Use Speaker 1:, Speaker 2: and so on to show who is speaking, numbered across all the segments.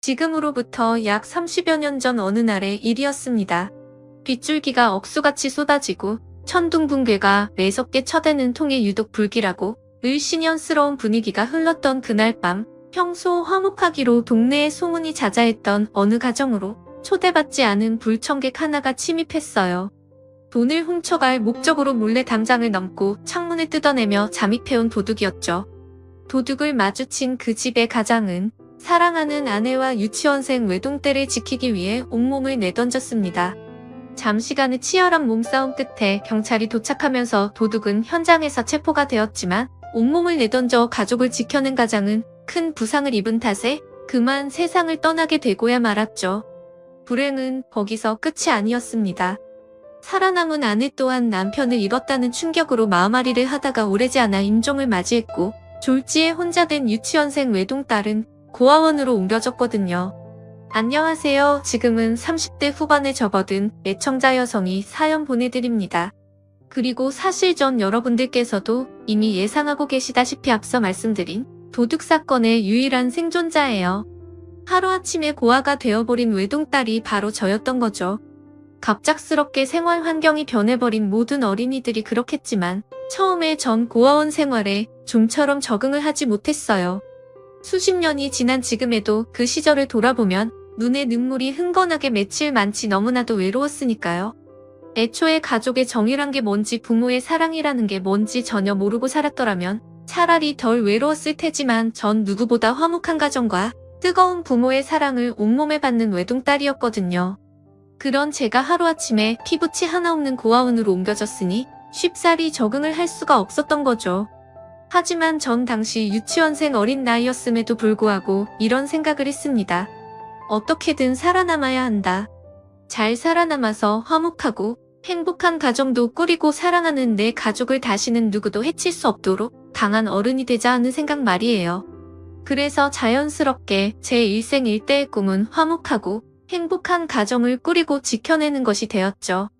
Speaker 1: 지금으로부터 약 30여 년 전 어느 날의 일이었습니다. 빗줄기가 억수같이 쏟아지고 천둥bun괴가 매섭게 쳐대는 통에 유독 불길하고 을씨년스러운 분위기가 흘렀던 그날 밤, 평소 화목하기로 동네에 소문이 자자했던 어느 가정으로 초대받지 않은 불청객 하나가 침입했어요. 돈을 훔쳐갈 목적으로 몰래 담장을 넘고 창문을 뜯어내며 잠입해온 도둑이었죠. 도둑을 마주친 그 집의 가장은 사랑하는 아내와 유치원생 외동딸을 지키기 위해 온몸을 내던졌습니다. 잠시간의 치열한 몸싸움 끝에 경찰이 도착하면서 도둑은 현장에서 체포가 되었지만 온몸을 내던져 가족을 지켜낸 가장은 큰 부상을 입은 탓에 그만 세상을 떠나게 되고야 말았죠. 불행은 거기서 끝이 아니었습니다. 살아남은 아내 또한 남편을 잃었다는 충격으로 마음앓이를 하다가 오래지 않아 임종을 맞이했고 졸지에 혼자 된 유치원생 외동딸은 고아원으로 옮겨졌거든요. 안녕하세요. 지금은 30대 후반에 접어든 애청자 여성이 사연 보내드립니다. 그리고 사실 전 여러분들께서도 이미 예상하고 계시다시피 앞서 말씀드린 도둑 사건의 유일한 생존자예요. 하루아침에 고아가 되어버린 외동딸이 바로 저였던 거죠. 갑작스럽게 생활 환경이 변해버린 모든 어린이들이 그렇겠지만 처음에 전 고아원 생활에 좀처럼 적응을 하지 못했어요. 수십 년이 지난 지금에도 그 시절을 돌아보면 눈에 눈물이 흥건하게 맺힐 만치 너무나도 외로웠으니까요. 애초에 가족의 정이란 게 뭔지 부모의 사랑이라는 게 뭔지 전혀 모르고 살았더라면 차라리 덜 외로웠을 테지만 전 누구보다 화목한 가정과 뜨거운 부모의 사랑을 온몸에 받는 외동딸이었거든요. 그런 제가 하루아침에 피부치 하나 없는 고아원으로 옮겨졌으니 쉽사리 적응을 할 수가 없었던 거죠. 하지만 전 당시 유치원생 어린 나이였음에도 불구하고 이런 생각을 했습니다. 어떻게든 살아남아야 한다. 잘 살아남아서 화목하고 행복한 가정도 꾸리고 사랑하는 내 가족을 다시는 누구도 해칠 수 없도록 강한 어른이 되자 하는 생각 말이에요. 그래서 자연스럽게 제 일생일대의 꿈은 화목하고 행복한 가정을 꾸리고 지켜내는 것이 되었죠.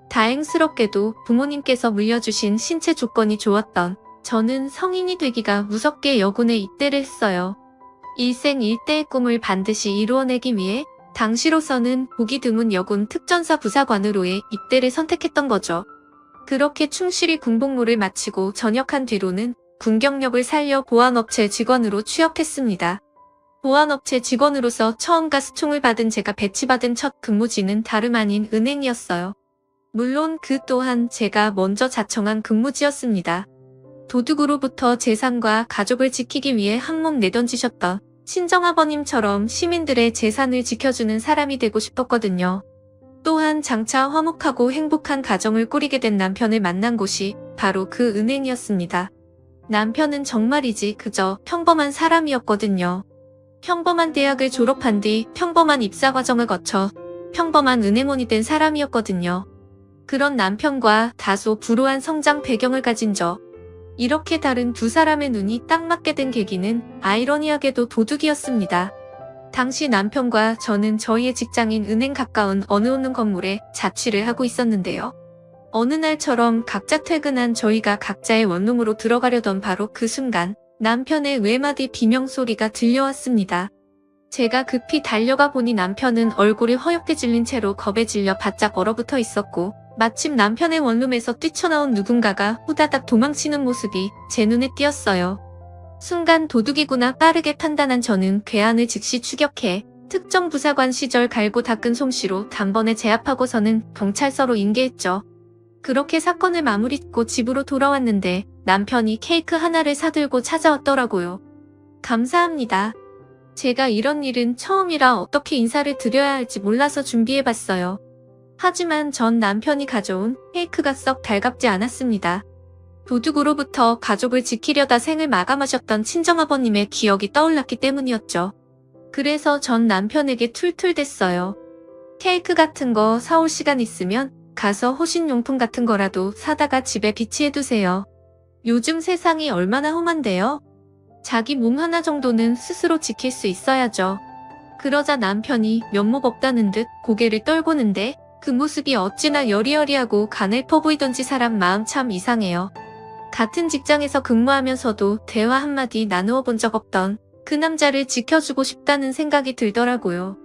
Speaker 1: 다행스럽게도 부모님께서 물려주신 신체 조건이 좋았던 저는 성인이 되기가 무섭게 여군에 입대를 했어요. 일생일대의 꿈을 반드시 이루어내기 위해 당시로서는 보기 드문 여군 특전사 부사관으로의 입대를 선택했던 거죠. 그렇게 충실히 군복무를 마치고 전역한 뒤로는 군 경력을 살려 보안업체 직원으로 취업했습니다. 보안업체 직원으로서 처음 가스총을 받은 제가 배치받은 첫 근무지는 다름 아닌 은행이었어요. 물론 그 또한 제가 먼저 자청한 근무지였습니다. 도둑으로부터 재산과 가족을 지키기 위해 한몸 내던지셨던 친정아버님처럼 시민들의 재산을 지켜주는 사람이 되고 싶었거든요. 또한 장차 화목하고 행복한 가정을 꾸리게 된 남편을 만난 곳이 바로 그 은행이었습니다. 남편은 정말이지 그저 평범한 사람이었거든요. 평범한 대학을 졸업한 뒤 평범한 입사 과정을 거쳐 평범한 은행원이 된 사람이었거든요. 그런 남편과 다소 불우한 성장 배경을 가진 저. 이렇게 다른 두 사람의 눈이 딱 맞게 된 계기는 아이러니하게도 도둑이었습니다. 당시 남편과 저는 저희의 직장인 은행 가까운 어느 건물에 자취를 하고 있었는데요. 어느 날처럼 각자 퇴근한 저희가 각자의 원룸으로 들어가려던 바로 그 순간 남편의 외마디 비명소리가 들려왔습니다. 제가 급히 달려가 보니 남편은 얼굴이 허옇게 질린 채로 겁에 질려 바짝 얼어붙어 있었고 마침 남편의 원룸에서 뛰쳐나온 누군가가 후다닥 도망치는 모습이 제 눈에 띄었어요. 순간 도둑이구나 빠르게 판단한 저는 괴한을 즉시 추격해 특정 부사관 시절 갈고 닦은 솜씨로 단번에 제압하고서는 경찰서로 인계했죠. 그렇게 사건을 마무리짓고 집으로 돌아왔는데 남편이 케이크 하나를 사들고 찾아왔더라고요. 감사합니다. 제가 이런 일은 처음이라 어떻게 인사를 드려야 할지 몰라서 준비해봤어요. 하지만 전 남편이 가져온 케이크가 썩 달갑지 않았습니다. 도둑으로부터 가족을 지키려다 생을 마감하셨던 친정아버님의 기억이 떠올랐기 때문이었죠. 그래서 전 남편에게 툴툴댔어요. 케이크 같은 거 사올 시간 있으면 가서 호신용품 같은 거라도 사다가 집에 비치해두세요. 요즘 세상이 얼마나 험한데요? 자기 몸 하나 정도는 스스로 지킬 수 있어야죠. 그러자 남편이 면목 없다는 듯 고개를 떨구는데 그 모습이 어찌나 여리여리하고 가늘퍼 보이던지 사람 마음 참 이상해요. 같은 직장에서 근무하면서도 대화 한마디 나누어 본 적 없던 그 남자를 지켜주고 싶다는 생각이 들더라고요.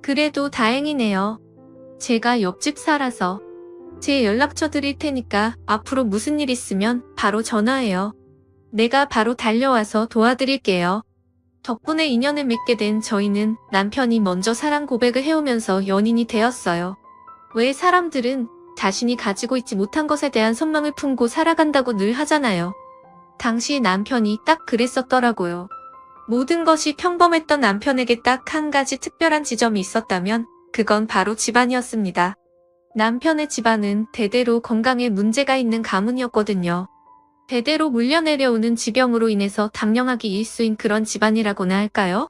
Speaker 1: 그래도 다행이네요. 제가 옆집 살아서 제 연락처 드릴 테니까 앞으로 무슨 일 있으면 바로 전화해요. 내가 바로 달려와서 도와드릴게요. 덕분에 인연을 맺게 된 저희는 남편이 먼저 사랑 고백을 해오면서 연인이 되었어요. 왜 사람들은 자신이 가지고 있지 못한 것에 대한 선망을 품고 살아간다고 늘 하잖아요. 당시 남편이 딱 그랬었더라고요. 모든 것이 평범했던 남편에게 딱 한 가지 특별한 지점이 있었다면 그건 바로 집안이었습니다. 남편의 집안은 대대로 건강에 문제가 있는 가문이었거든요. 대대로 물려내려오는 지병으로 인해서 당뇨하기 일수인 그런 집안이라고나 할까요?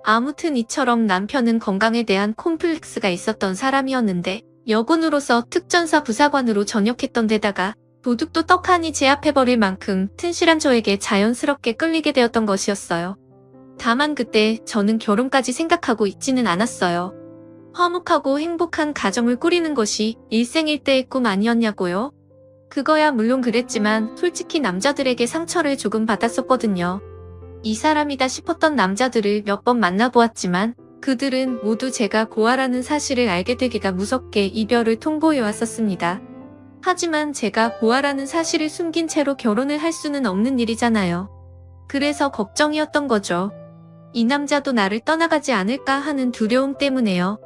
Speaker 1: 아무튼 이처럼 남편은 건강에 대한 콤플렉스가 있었던 사람이었는데 여군으로서 특전사 부사관으로 전역했던 데다가 도둑도 떡하니 제압해버릴 만큼 튼실한 저에게 자연스럽게 끌리게 되었던 것이었어요. 다만 그때 저는 결혼까지 생각하고 있지는 않았어요. 화목하고 행복한 가정을 꾸리는 것이 일생일대의 꿈 아니었냐고요? 그거야 물론 그랬지만 솔직히 남자들에게 상처를 조금 받았었거든요. 이 사람이다 싶었던 남자들을 몇 번 만나보았지만 그들은 모두 제가 고아라는 사실을 알게 되기가 무섭게 이별을 통보해왔었습니다. 하지만 제가 고아라는 사실을 숨긴 채로 결혼을 할 수는 없는 일이잖아요. 그래서 걱정이었던 거죠. 이 남자도 나를 떠나가지 않을까 하는 두려움 때문에요.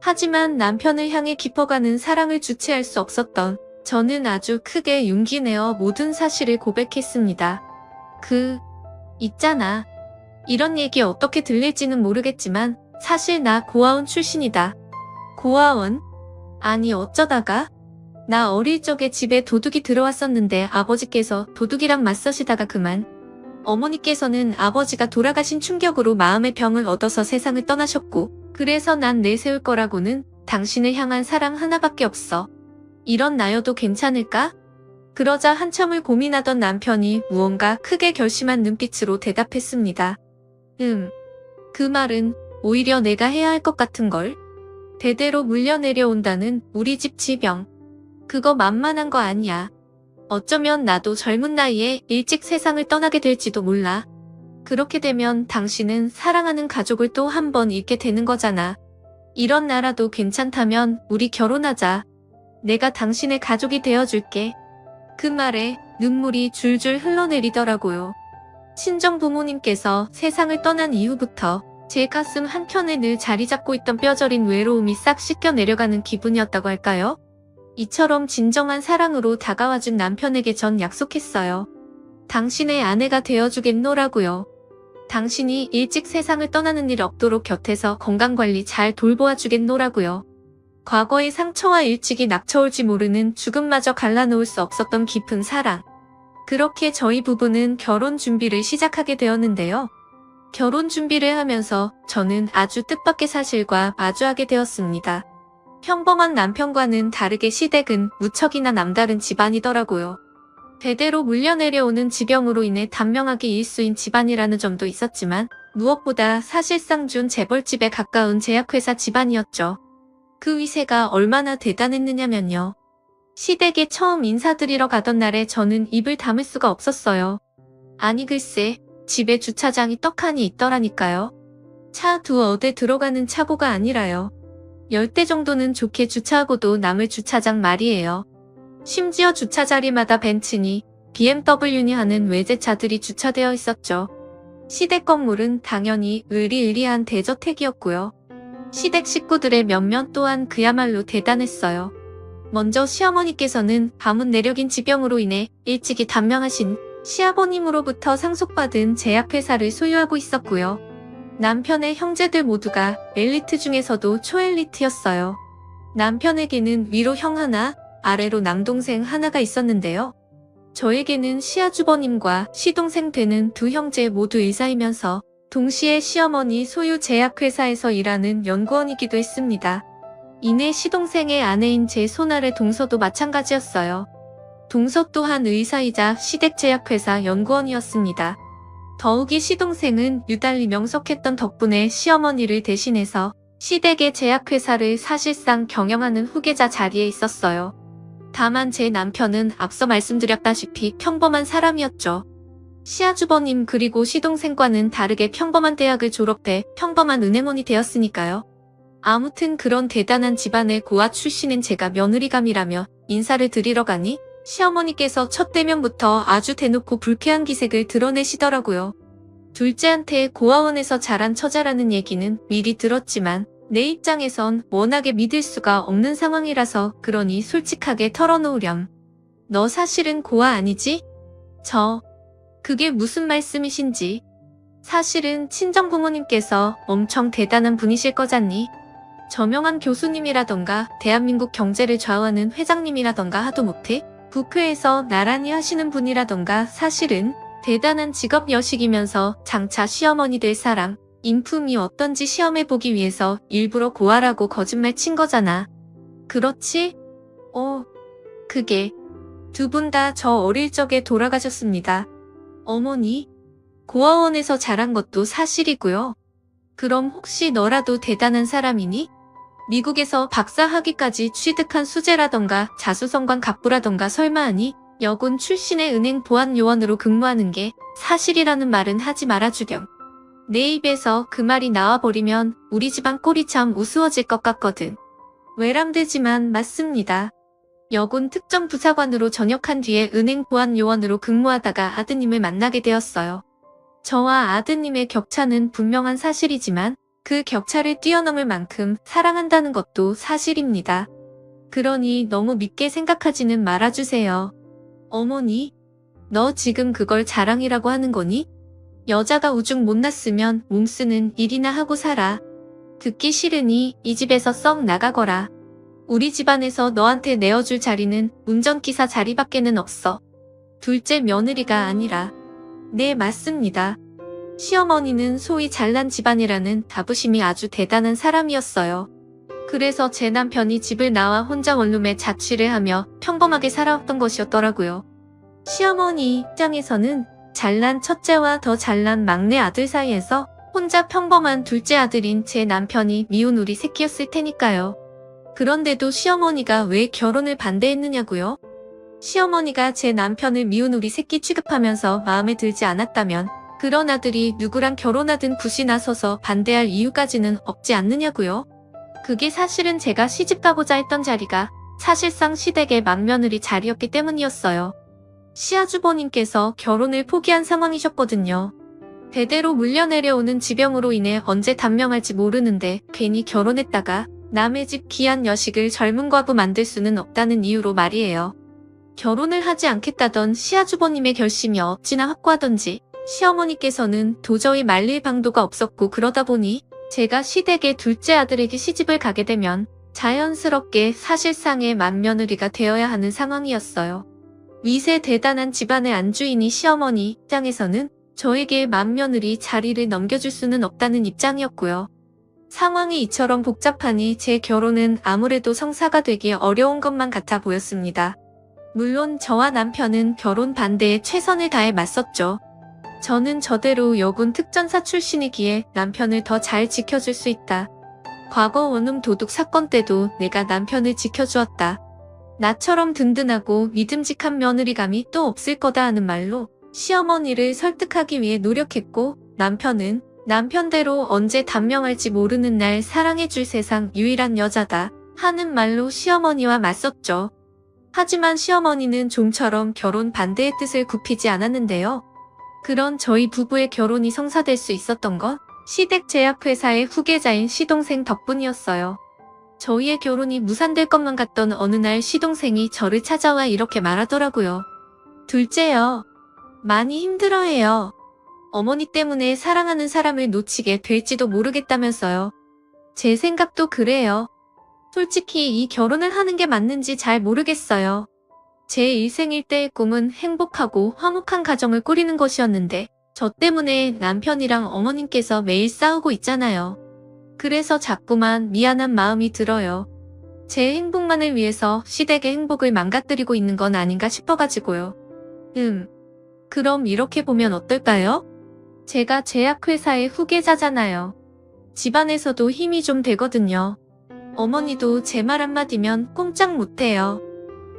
Speaker 1: 하지만 남편을 향해 깊어가는 사랑을 주체할 수 없었던 저는 아주 크게 용기 내어 모든 사실을 고백했습니다. 있잖아. 이런 얘기 어떻게 들릴지는 모르겠지만 사실 나 고아원 출신이다. 고아원? 아니 어쩌다가? 나 어릴 적에 집에 도둑이 들어왔었는데 아버지께서 도둑이랑 맞서시다가 그만. 어머니께서는 아버지가 돌아가신 충격으로 마음의 병을 얻어서 세상을 떠나셨고 그래서 난 내세울 거라고는 당신을 향한 사랑 하나밖에 없어. 이런 나여도 괜찮을까? 그러자 한참을 고민하던 남편이 무언가 크게 결심한 눈빛으로 대답했습니다. 그 말은 오히려 내가 해야 할 것 같은걸? 대대로 물려내려온다는 우리 집 지병. 그거 만만한 거 아니야. 어쩌면 나도 젊은 나이에 일찍 세상을 떠나게 될지도 몰라. 그렇게 되면 당신은 사랑하는 가족을 또 한 번 잃게 되는 거잖아. 이런 나라도 괜찮다면 우리 결혼하자. 내가 당신의 가족이 되어줄게. 그 말에 눈물이 줄줄 흘러내리더라고요. 친정 부모님께서 세상을 떠난 이후부터 제 가슴 한켠에 늘 자리 잡고 있던 뼈저린 외로움이 싹 씻겨 내려가는 기분이었다고 할까요? 이처럼 진정한 사랑으로 다가와준 남편에게 전 약속했어요. 당신의 아내가 되어주겠노라고요. 당신이 일찍 세상을 떠나는 일 없도록 곁에서 건강관리 잘 돌보아주겠노라고요. 과거의 상처와 일찍이 낙처올지 모르는 죽음마저 갈라놓을 수 없었던 깊은 사랑. 그렇게 저희 부부는 결혼 준비를 시작하게 되었는데요. 결혼 준비를 하면서 저는 아주 뜻밖의 사실과 마주하게 되었습니다. 평범한 남편과는 다르게 시댁은 무척이나 남다른 집안이더라고요. 대대로 물려내려오는 지병으로 인해 단명하게 일수인 집안이라는 점도 있었지만 무엇보다 사실상 준 재벌집에 가까운 제약회사 집안이었죠. 그 위세가 얼마나 대단했느냐면요. 시댁에 처음 인사드리러 가던 날에 저는 입을 다물 수가 없었어요. 아니 글쎄, 집에 주차장이 떡하니 있더라니까요. 차 두어 대 들어가는 차고가 아니라요. 10대 정도는 좋게 주차하고도 남을 주차장 말이에요. 심지어 주차 자리마다 벤츠니, BMW니 하는 외제차들이 주차되어 있었죠. 시댁 건물은 당연히 으리으리한 대저택이었고요. 시댁 식구들의 면면 또한 그야말로 대단했어요. 먼저 시어머니께서는 가문 내력인 지병으로 인해 일찍이 단명하신 시아버님으로부터 상속받은 제약회사를 소유하고 있었고요. 남편의 형제들 모두가 엘리트 중에서도 초엘리트였어요. 남편에게는 위로 형 하나, 아래로 남동생 하나가 있었는데요. 저에게는 시아주버님과 시동생 되는 두 형제 모두 의사이면서 동시에 시어머니 소유 제약회사에서 일하는 연구원이기도 했습니다. 이내 시동생의 아내인 제 손아래 동서도 마찬가지였어요. 동서 또한 의사이자 시댁 제약회사 연구원이었습니다. 더욱이 시동생은 유달리 명석했던 덕분에 시어머니를 대신해서 시댁의 제약회사를 사실상 경영하는 후계자 자리에 있었어요. 다만 제 남편은 앞서 말씀드렸다시피 평범한 사람이었죠. 시아주버님 그리고 시동생과는 다르게 평범한 대학을 졸업해 평범한 은행원이 되었으니까요. 아무튼 그런 대단한 집안의 고아 출신인 제가 며느리감이라며 인사를 드리러 가니 시어머니께서 첫 대면부터 아주 대놓고 불쾌한 기색을 드러내시더라고요. 둘째한테 고아원에서 자란 처자라는 얘기는 미리 들었지만 내 입장에선 워낙에 믿을 수가 없는 상황이라서 그러니 솔직하게 털어놓으렴. 너 사실은 고아 아니지? 그게 무슨 말씀이신지. 사실은 친정부모님께서 엄청 대단한 분이실 거잖니. 저명한 교수님이라던가 대한민국 경제를 좌우하는 회장님이라던가 하도 못해 국회에서 나란히 하시는 분이라던가 사실은 대단한 직업 여식이면서 장차 시어머니 될 사람, 인품이 어떤지 시험해보기 위해서 일부러 고아라고 거짓말 친 거잖아. 그렇지? 그게 두 분 다 저 어릴 적에 돌아가셨습니다. 어머니, 고아원에서 자란 것도 사실이고요. 그럼 혹시 너라도 대단한 사람이니? 미국에서 박사 학위까지 취득한 수재라던가 자수성관 갑부라던가 설마 아니? 여군 출신의 은행 보안 요원으로 근무하는 게 사실이라는 말은 하지 말아주렴. 내 입에서 그 말이 나와버리면 우리 집안 꼴이 참 우스워질 것 같거든. 외람되지만 맞습니다. 여군 특정 부사관으로 전역한 뒤에 은행 보안 요원으로 근무하다가 아드님을 만나게 되었어요. 저와 아드님의 격차는 분명한 사실이지만 그 격차를 뛰어넘을 만큼 사랑한다는 것도 사실입니다. 그러니 너무 밉게 생각하지는 말아주세요. 어머니, 너 지금 그걸 자랑이라고 하는 거니? 여자가 우중 못났으면 몸쓰는 일이나 하고 살아. 듣기 싫으니 이 집에서 썩 나가거라. 우리 집안에서 너한테 내어줄 자리는 운전기사 자리밖에는 없어. 둘째 며느리가 아니라. 네, 맞습니다. 시어머니는 소위 잘난 집안이라는 자부심이 아주 대단한 사람이었어요. 그래서 제 남편이 집을 나와 혼자 원룸에 자취를 하며 평범하게 살아왔던 것이었더라고요. 시어머니 입장에서는 잘난 첫째와 더 잘난 막내 아들 사이에서 혼자 평범한 둘째 아들인 제 남편이 미운 우리 새끼였을 테니까요. 그런데도 시어머니가 왜 결혼을 반대했느냐고요? 시어머니가 제 남편을 미운 우리 새끼 취급하면서 마음에 들지 않았다면 그런 아들이 누구랑 결혼하든 굳이 나서서 반대할 이유까지는 없지 않느냐고요? 그게 사실은 제가 시집가고자 했던 자리가 사실상 시댁의 맏며느리 자리였기 때문이었어요. 시아주버님께서 결혼을 포기한 상황이셨거든요. 대대로 물려내려오는 지병으로 인해 언제 단명할지 모르는데 괜히 결혼했다가 남의 집 귀한 여식을 젊은 과부 만들 수는 없다는 이유로 말이에요. 결혼을 하지 않겠다던 시아주버님의 결심이 어찌나 확고하던지 시어머니께서는 도저히 말릴 방도가 없었고 그러다 보니 제가 시댁의 둘째 아들에게 시집을 가게 되면 자연스럽게 사실상의 맏며느리가 되어야 하는 상황이었어요. 위세 대단한 집안의 안주인이 시어머니 입장에서는 저에게 맏며느리 자리를 넘겨줄 수는 없다는 입장이었고요. 상황이 이처럼 복잡하니 제 결혼은 아무래도 성사가 되기 어려운 것만 같아 보였습니다. 물론 저와 남편은 결혼 반대에 최선을 다해 맞섰죠. 저는 저대로 여군 특전사 출신이기에 남편을 더 잘 지켜줄 수 있다. 과거 원룸 도둑 사건 때도 내가 남편을 지켜주었다. 나처럼 든든하고 믿음직한 며느리감이 또 없을 거다 하는 말로 시어머니를 설득하기 위해 노력했고 남편은 남편대로 언제 단명할지 모르는 날 사랑해줄 세상 유일한 여자다 하는 말로 시어머니와 맞섰죠. 하지만 시어머니는 좀처럼 결혼 반대의 뜻을 굽히지 않았는데요. 그런 저희 부부의 결혼이 성사될 수 있었던 건 시댁 제약회사의 후계자인 시동생 덕분이었어요. 저희의 결혼이 무산될 것만 같던 어느 날 시동생이 저를 찾아와 이렇게 말하더라고요. 둘째요. 많이 힘들어해요. 어머니 때문에 사랑하는 사람을 놓치게 될지도 모르겠다면서요. 제 생각도 그래요. 솔직히 이 결혼을 하는 게 맞는지 잘 모르겠어요. 제 일생일대의 꿈은 행복하고 화목한 가정을 꾸리는 것이었는데 저 때문에 남편이랑 어머님께서 매일 싸우고 있잖아요. 그래서 자꾸만 미안한 마음이 들어요. 제 행복만을 위해서 시댁의 행복을 망가뜨리고 있는 건 아닌가 싶어가지고요. 그럼 이렇게 보면 어떨까요? 제가 제약회사의 후계자잖아요. 집안에서도 힘이 좀 되거든요. 어머니도 제 말 한마디면 꼼짝 못해요.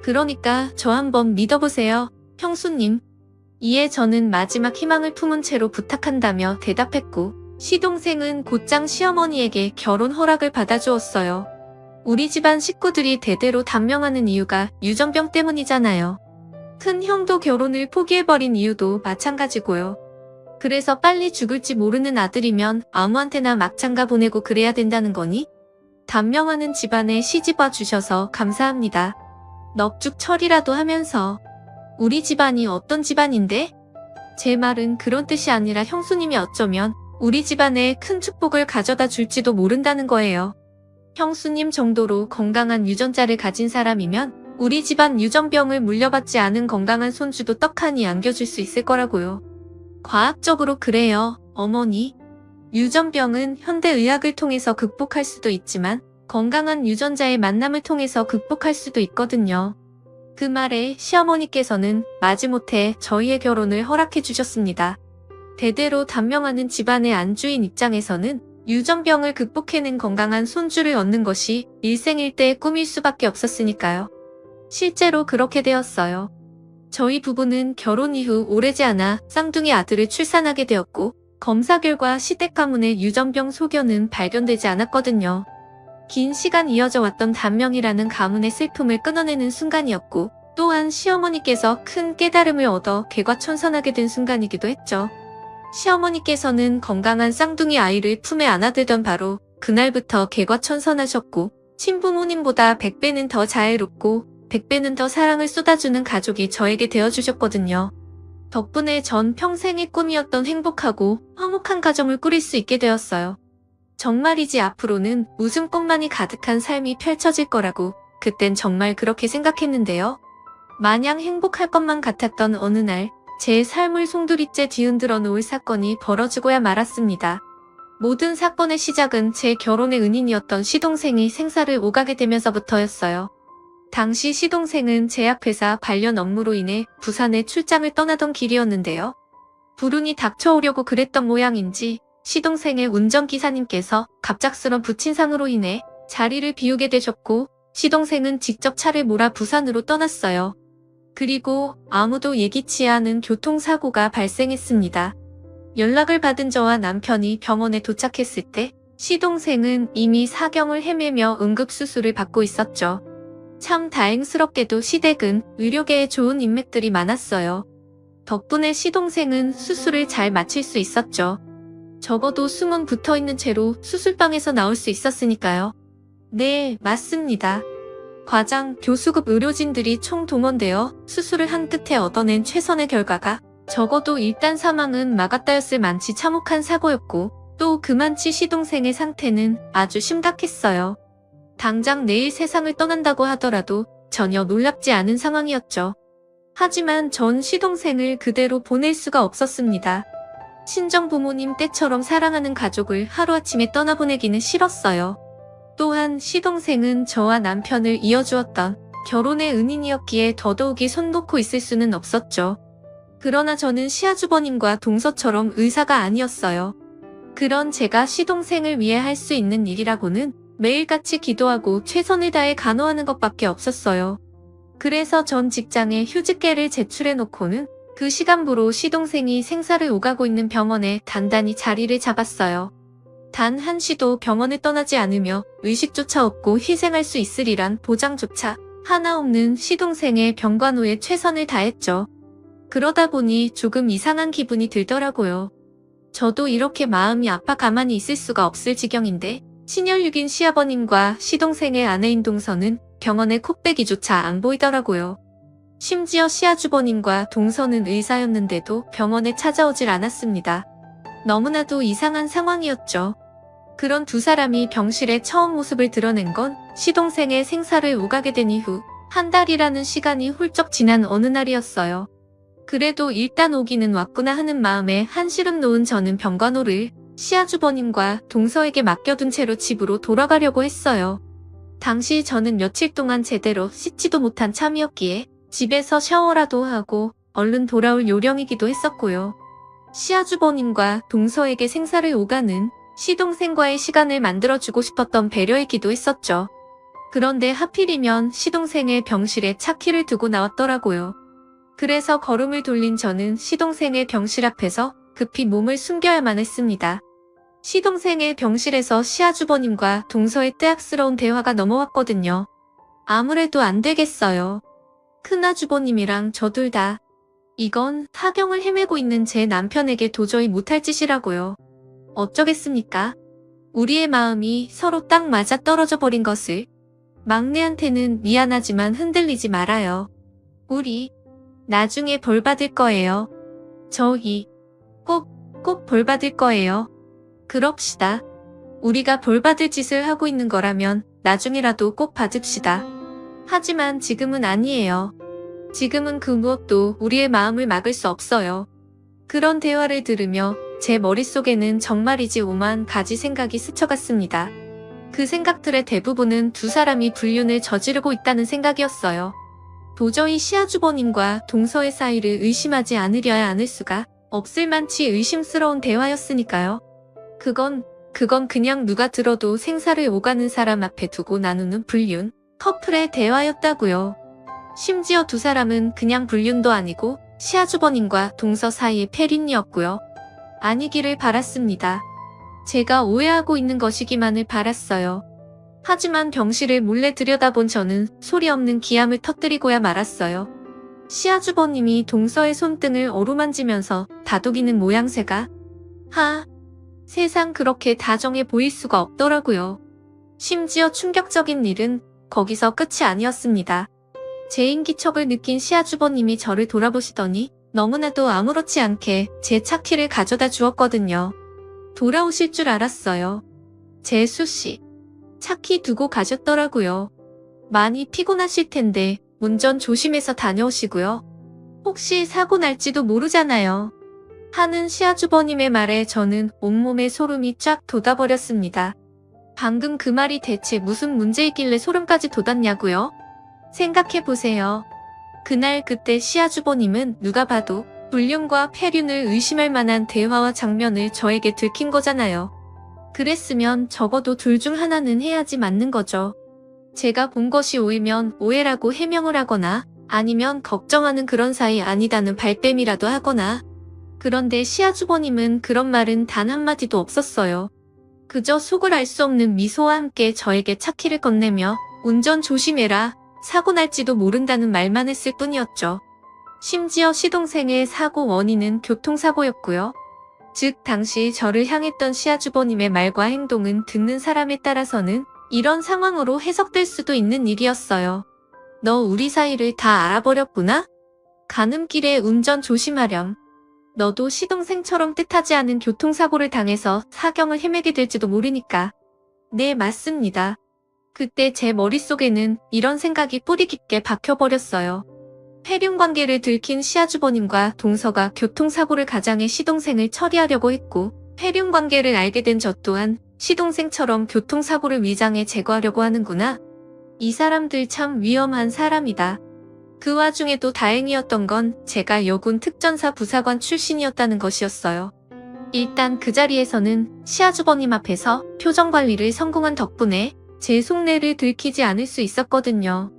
Speaker 1: 그러니까 저 한번 믿어보세요, 형수님. 이에 저는 마지막 희망을 품은 채로 부탁한다며 대답했고, 시동생은 곧장 시어머니에게 결혼 허락을 받아주었어요. 우리 집안 식구들이 대대로 단명하는 이유가 유전병 때문이잖아요. 큰 형도 결혼을 포기해버린 이유도 마찬가지고요. 그래서 빨리 죽을지 모르는 아들이면 아무한테나 막장가 보내고 그래야 된다는 거니? 단명하는 집안에 시집와 주셔서 감사합니다. 넙죽 처리라도 하면서. 우리 집안이 어떤 집안인데? 제 말은 그런 뜻이 아니라 형수님이 어쩌면 우리 집안에 큰 축복을 가져다 줄지도 모른다는 거예요. 형수님 정도로 건강한 유전자를 가진 사람이면 우리 집안 유전병을 물려받지 않은 건강한 손주도 떡하니 안겨줄 수 있을 거라고요. 과학적으로 그래요, 어머니. 유전병은 현대의학을 통해서 극복할 수도 있지만 건강한 유전자의 만남을 통해서 극복할 수도 있거든요. 그 말에 시어머니께서는 마지못해 저희의 결혼을 허락해 주셨습니다. 대대로 단명하는 집안의 안주인 입장에서는 유전병을 극복해낸 건강한 손주를 얻는 것이 일생일대의 꿈일 수밖에 없었으니까요. 실제로 그렇게 되었어요. 저희 부부는 결혼 이후 오래지 않아 쌍둥이 아들을 출산하게 되었고, 검사 결과 시댁 가문의 유전병 소견은 발견되지 않았거든요. 긴 시간 이어져 왔던 단명이라는 가문의 슬픔을 끊어내는 순간이었고, 또한 시어머니께서 큰 깨달음을 얻어 개과천선하게 된 순간이기도 했죠. 시어머니께서는 건강한 쌍둥이 아이를 품에 안아들던 바로 그날부터 개과천선하셨고, 친부모님보다 100배는 더 자애롭고 100배는 더 사랑을 쏟아주는 가족이 저에게 되어주셨거든요. 덕분에 전 평생의 꿈이었던 행복하고 화목한 가정을 꾸릴 수 있게 되었어요. 정말이지 앞으로는 웃음꽃만이 가득한 삶이 펼쳐질 거라고 그땐 정말 그렇게 생각했는데요. 마냥 행복할 것만 같았던 어느 날, 제 삶을 송두리째 뒤흔들어 놓을 사건이 벌어지고야 말았습니다. 모든 사건의 시작은 제 결혼의 은인이었던 시동생이 생사를 오가게 되면서부터였어요. 당시 시동생은 제약회사 관련 업무로 인해 부산에 출장을 떠나던 길이었는데요. 불운이 닥쳐오려고 그랬던 모양인지 시동생의 운전기사님께서 갑작스런 부친상으로 인해 자리를 비우게 되셨고, 시동생은 직접 차를 몰아 부산으로 떠났어요. 그리고 아무도 예기치 않은 교통사고가 발생했습니다. 연락을 받은 저와 남편이 병원에 도착했을 때 시동생은 이미 사경을 헤매며 응급수술을 받고 있었죠. 참 다행스럽게도 시댁은 의료계에 좋은 인맥들이 많았어요. 덕분에 시동생은 수술을 잘 마칠 수 있었죠. 적어도 숨은 붙어있는 채로 수술방에서 나올 수 있었으니까요. 네, 맞습니다. 과장, 교수급 의료진들이 총동원되어 수술을 한 끝에 얻어낸 최선의 결과가 적어도 일단 사망은 막았다였을 만치 참혹한 사고였고, 또 그만치 시동생의 상태는 아주 심각했어요. 당장 내일 세상을 떠난다고 하더라도 전혀 놀랍지 않은 상황이었죠. 하지만 전 시동생을 그대로 보낼 수가 없었습니다. 친정 부모님 때처럼 사랑하는 가족을 하루아침에 떠나보내기는 싫었어요. 또한 시동생은 저와 남편을 이어주었던 결혼의 은인이었기에 더더욱이 손 놓고 있을 수는 없었죠. 그러나 저는 시아주버님과 동서처럼 의사가 아니었어요. 그런 제가 시동생을 위해 할 수 있는 일이라고는 매일같이 기도하고 최선을 다해 간호하는 것밖에 없었어요. 그래서 전 직장에 휴직계를 제출해놓고는 그 시간부로 시동생이 생사를 오가고 있는 병원에 단단히 자리를 잡았어요. 단 한시도 병원을 떠나지 않으며 의식조차 없고 희생할 수 있으리란 보장조차 하나 없는 시동생의 병간호에 최선을 다했죠. 그러다 보니 조금 이상한 기분이 들더라고요. 저도 이렇게 마음이 아파 가만히 있을 수가 없을 지경인데, 친혈육인 시아버님과 시동생의 아내인 동서는 병원에 콧배기조차 안 보이더라고요. 심지어 시아주버님과 동서는 의사였는데도 병원에 찾아오질 않았습니다. 너무나도 이상한 상황이었죠. 그런 두 사람이 병실에 처음 모습을 드러낸 건 시동생의 생사를 오가게 된 이후 한 달이라는 시간이 훌쩍 지난 어느 날이었어요. 그래도 일단 오기는 왔구나 하는 마음에 한시름 놓은 저는 병간호를 시아주버님과 동서에게 맡겨둔 채로 집으로 돌아가려고 했어요. 당시 저는 며칠 동안 제대로 씻지도 못한 참이었기에 집에서 샤워라도 하고 얼른 돌아올 요령이기도 했었고요. 시아주버님과 동서에게 생사를 오가는 시동생과의 시간을 만들어주고 싶었던 배려이기도 했었죠. 그런데 하필이면 시동생의 병실에 차키를 두고 나왔더라고요. 그래서 걸음을 돌린 저는 시동생의 병실 앞에서 급히 몸을 숨겨야만 했습니다. 시동생의 병실에서 시아주버님과 동서의 뜨악스러운 대화가 넘어왔거든요. 아무래도 안 되겠어요. 큰아주버님이랑 저 둘 다. 이건 사경을 헤매고 있는 제 남편에게 도저히 못할 짓이라고요. 어쩌겠습니까? 우리의 마음이 서로 딱 맞아 떨어져 버린 것을. 막내한테는 미안하지만 흔들리지 말아요. 우리 나중에 벌 받을 거예요. 저희 꼭 벌 받을 거예요. 그럽시다. 우리가 벌 받을 짓을 하고 있는 거라면 나중에라도 꼭 받읍시다. 하지만 지금은 아니에요. 지금은 그 무엇도 우리의 마음을 막을 수 없어요. 그런 대화를 들으며 제 머릿속에는 정말이지 오만 가지 생각이 스쳐갔습니다. 그 생각들의 대부분은 두 사람이 불륜을 저지르고 있다는 생각이었어요. 도저히 시아주버님과 동서의 사이를 의심하지 않으려야 않을 수가 없을 만치 의심스러운 대화였으니까요. 그건 그냥 누가 들어도 생사를 오가는 사람 앞에 두고 나누는 불륜, 커플의 대화였다고요. 심지어 두 사람은 그냥 불륜도 아니고 시아주버님과 동서 사이의 폐륜이었고요. 아니기를 바랐습니다. 제가 오해하고 있는 것이기만을 바랐어요. 하지만 병실을 몰래 들여다본 저는 소리 없는 기함을 터뜨리고야 말았어요. 시아주버님이 동서의 손등을 어루만지면서 다독이는 모양새가 세상 그렇게 다정해 보일 수가 없더라고요. 심지어 충격적인 일은 거기서 끝이 아니었습니다. 제 인기척을 느낀 시아주버님이 저를 돌아보시더니 너무나도 아무렇지 않게 제 차키를 가져다 주었거든요. 돌아오실 줄 알았어요. 제 수씨. 차키 두고 가셨더라고요. 많이 피곤하실 텐데 운전 조심해서 다녀오시고요. 혹시 사고 날지도 모르잖아요. 하는 시아주버님의 말에 저는 온몸에 소름이 쫙 돋아버렸습니다. 방금 그 말이 대체 무슨 문제이길래 소름까지 돋았냐고요? 생각해보세요. 그날 그때 시아주버님은 누가 봐도 불륜과 폐륜을 의심할 만한 대화와 장면을 저에게 들킨 거잖아요. 그랬으면 적어도 둘 중 하나는 해야지 맞는 거죠. 제가 본 것이 오해면 오해라고 해명을 하거나 아니면 걱정하는 그런 사이 아니다는 발뺌이라도 하거나. 그런데 시아주버님은 그런 말은 단 한마디도 없었어요. 그저 속을 알 수 없는 미소와 함께 저에게 차키를 건네며 운전 조심해라, 사고 날지도 모른다는 말만 했을 뿐이었죠. 심지어 시동생의 사고 원인은 교통사고였고요. 즉 당시 저를 향했던 시아주버님의 말과 행동은 듣는 사람에 따라서는 이런 상황으로 해석될 수도 있는 일이었어요. 너 우리 사이를 다 알아버렸구나? 가는 길에 운전 조심하렴. 너도 시동생처럼 뜻하지 않은 교통사고를 당해서 사경을 헤매게 될지도 모르니까. 네, 맞습니다. 그때 제 머릿속에는 이런 생각이 뿌리 깊게 박혀버렸어요. 폐륜 관계를 들킨 시아주버님과 동서가 교통사고를 가장해 시동생을 처리하려고 했고, 폐륜 관계를 알게 된 저 또한 시동생처럼 교통사고를 위장해 제거하려고 하는구나. 이 사람들 참 위험한 사람이다. 그 와중에도 다행이었던 건 제가 여군 특전사 부사관 출신이었다는 것이었어요. 일단 그 자리에서는 시아주버님 앞에서 표정 관리를 성공한 덕분에 제 속내를 들키지 않을 수 있었거든요.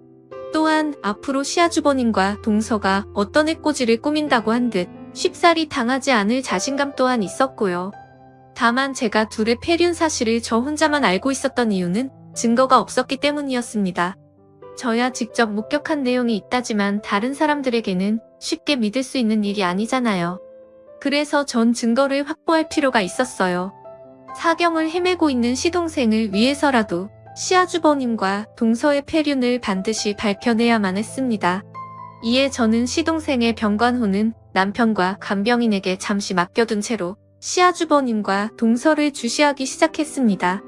Speaker 1: 또한 앞으로 시아주버님과 동서가 어떤 해코지를 꾸민다고 한 듯 쉽사리 당하지 않을 자신감 또한 있었고요. 다만 제가 둘의 폐륜 사실을 저 혼자만 알고 있었던 이유는 증거가 없었기 때문이었습니다. 저야 직접 목격한 내용이 있다지만 다른 사람들에게는 쉽게 믿을 수 있는 일이 아니잖아요. 그래서 전 증거를 확보할 필요가 있었어요. 사경을 헤매고 있는 시동생을 위해서라도 시아주버님과 동서의 폐륜을 반드시 밝혀내야만 했습니다. 이에 저는 시동생의 병관호는 남편과 간병인에게 잠시 맡겨둔 채로 시아주버님과 동서를 주시하기 시작했습니다.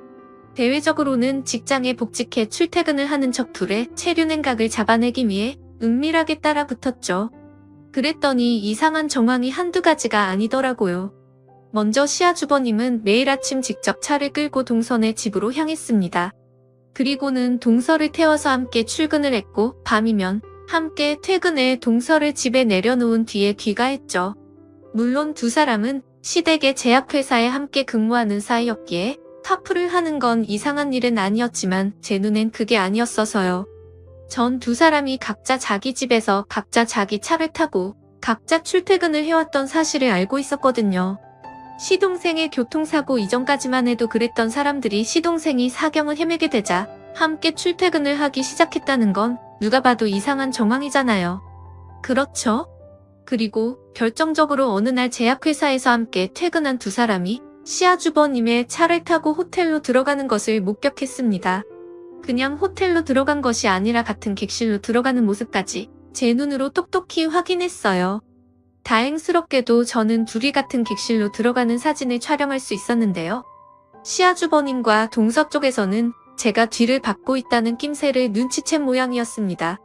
Speaker 1: 대외적으로는 직장에 복직해 출퇴근을 하는 척 둘의 체륜 행각을 잡아내기 위해 은밀하게 따라붙었죠. 그랬더니 이상한 정황이 한두 가지가 아니더라고요. 먼저 시아주버님은 매일 아침 직접 차를 끌고 동서네 집으로 향했습니다. 그리고는 동서를 태워서 함께 출근을 했고 밤이면 함께 퇴근해 동서를 집에 내려놓은 뒤에 귀가했죠. 물론 두 사람은 시댁의 제약회사에 함께 근무하는 사이였기에 카풀을 하는 건 이상한 일은 아니었지만 제 눈엔 그게 아니었어서요. 전 두 사람이 각자 자기 집에서 각자 자기 차를 타고 각자 출퇴근을 해왔던 사실을 알고 있었거든요. 시동생의 교통사고 이전까지만 해도 그랬던 사람들이 시동생이 사경을 헤매게 되자 함께 출퇴근을 하기 시작했다는 건 누가 봐도 이상한 정황이잖아요. 그렇죠? 그리고 결정적으로 어느 날 제약회사에서 함께 퇴근한 두 사람이 시아주버님의 차를 타고 호텔로 들어가는 것을 목격했습니다. 그냥 호텔로 들어간 것이 아니라 같은 객실로 들어가는 모습까지 제 눈으로 똑똑히 확인했어요. 다행스럽게도 저는 둘이 같은 객실로 들어가는 사진을 촬영할 수 있었는데요. 시아주버님과 동서 쪽에서는 제가 뒤를 받고 있다는 낌새를 눈치챈 모양이었습니다.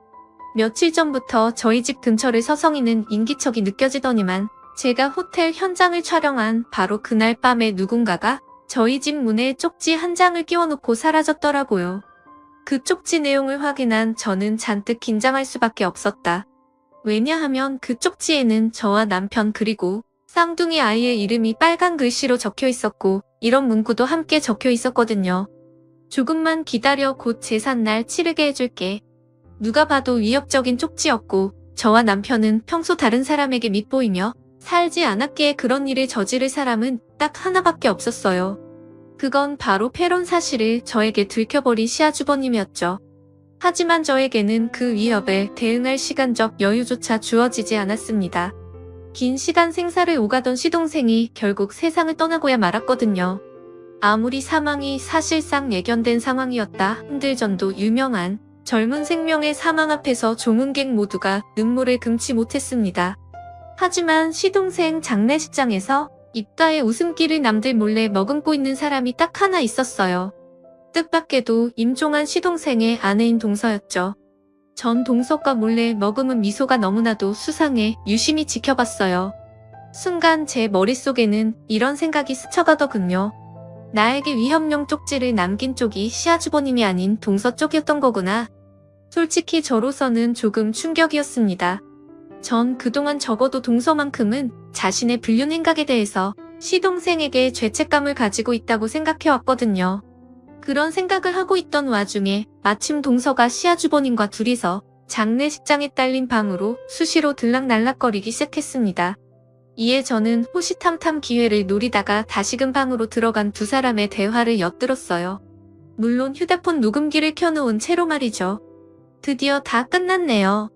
Speaker 1: 며칠 전부터 저희 집 근처를 서성이는 인기척이 느껴지더니만 제가 호텔 현장을 촬영한 바로 그날 밤에 누군가가 저희 집 문에 쪽지 한 장을 끼워놓고 사라졌더라고요. 그 쪽지 내용을 확인한 저는 잔뜩 긴장할 수밖에 없었다. 왜냐하면 그 쪽지에는 저와 남편 그리고 쌍둥이 아이의 이름이 빨간 글씨로 적혀 있었고 이런 문구도 함께 적혀 있었거든요. 조금만 기다려 곧 제삿날 치르게 해줄게. 누가 봐도 위협적인 쪽지였고 저와 남편은 평소 다른 사람에게 밉보이며 살지 않았기에 그런 일을 저지를 사람은 딱 하나밖에 없었어요. 그건 바로 패론 사실을 저에게 들켜버린 시아주버님이었죠. 하지만 저에게는 그 위협에 대응할 시간적 여유조차 주어지지 않았습니다. 긴 시간 생사를 오가던 시동생이 결국 세상을 떠나고야 말았거든요. 아무리 사망이 사실상 예견된 상황이었다 한들 전도 유명한 젊은 생명의 사망 앞에서 조문객 모두가 눈물을 금치 못했습니다. 하지만 시동생 장례식장에서 입가에 웃음기를 남들 몰래 머금고 있는 사람이 딱 하나 있었어요. 뜻밖에도 임종한 시동생의 아내인 동서였죠. 전 동서가 몰래 머금은 미소가 너무나도 수상해 유심히 지켜봤어요. 순간 제 머릿속에는 이런 생각이 스쳐가더군요. 나에게 위협용 쪽지를 남긴 쪽이 시아주버님이 아닌 동서 쪽이었던 거구나. 솔직히 저로서는 조금 충격이었습니다. 전 그동안 적어도 동서만큼은 자신의 불륜 행각에 대해서 시동생에게 죄책감을 가지고 있다고 생각해왔거든요. 그런 생각을 하고 있던 와중에 마침 동서가 시아주버님과 둘이서 장례식장에 딸린 방으로 수시로 들락날락거리기 시작했습니다. 이에 저는 호시탐탐 기회를 노리다가 다시금 방으로 들어간 두 사람의 대화를 엿들었어요. 물론 휴대폰 녹음기를 켜놓은 채로 말이죠. 드디어 다 끝났네요.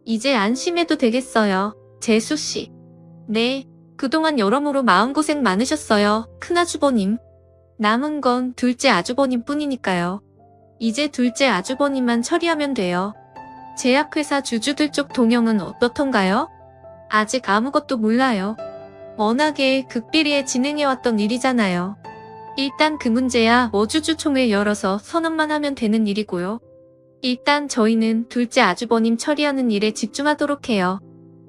Speaker 1: 이제 안심해도 되겠어요. 재수씨. 네, 그동안 여러모로 마음고생 많으셨어요. 큰아주버님. 남은 건 둘째 아주버님 뿐이니까요. 이제 둘째 아주버님만 처리하면 돼요. 제약회사 주주들 쪽 동영은 어떻던가요? 아직 아무것도 몰라요. 워낙에 극비리에 진행해왔던 일이잖아요. 일단 그 문제야 주주총회 열어서 선언만 하면 되는 일이고요. 일단 저희는 둘째 아주버님 처리하는 일에 집중하도록 해요.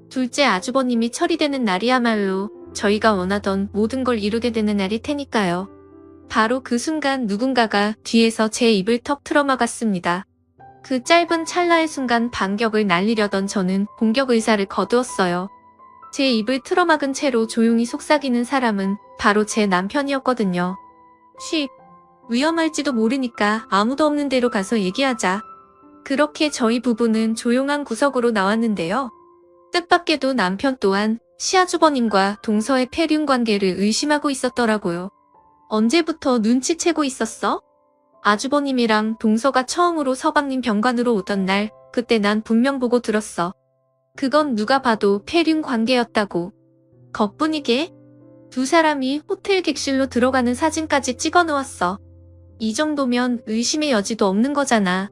Speaker 1: 둘째 아주버님이 처리되는 날이야말로 저희가 원하던 모든 걸 이루게 되는 날일 테니까요. 바로 그 순간 누군가가 뒤에서 제 입을 턱 틀어막았습니다. 그 짧은 찰나의 순간 반격을 날리려던 저는 공격 의사를 거두었어요. 제 입을 틀어막은 채로 조용히 속삭이는 사람은 바로 제 남편이었거든요. 쉿. 위험할지도 모르니까 아무도 없는 데로 가서 얘기하자. 그렇게 저희 부부는 조용한 구석으로 나왔는데요. 뜻밖에도 남편 또한 시아주버님과 동서의 폐륜 관계를 의심하고 있었더라고요. 언제부터 눈치채고 있었어? 아주버님이랑 동서가 처음으로 서방님 병관으로 오던 날, 그때 난 분명 보고 들었어. 그건 누가 봐도 폐륜 관계였다고. 겉뿐이게? 두 사람이 호텔 객실로 들어가는 사진까지 찍어 놓았어. 이 정도면 의심의 여지도 없는 거잖아.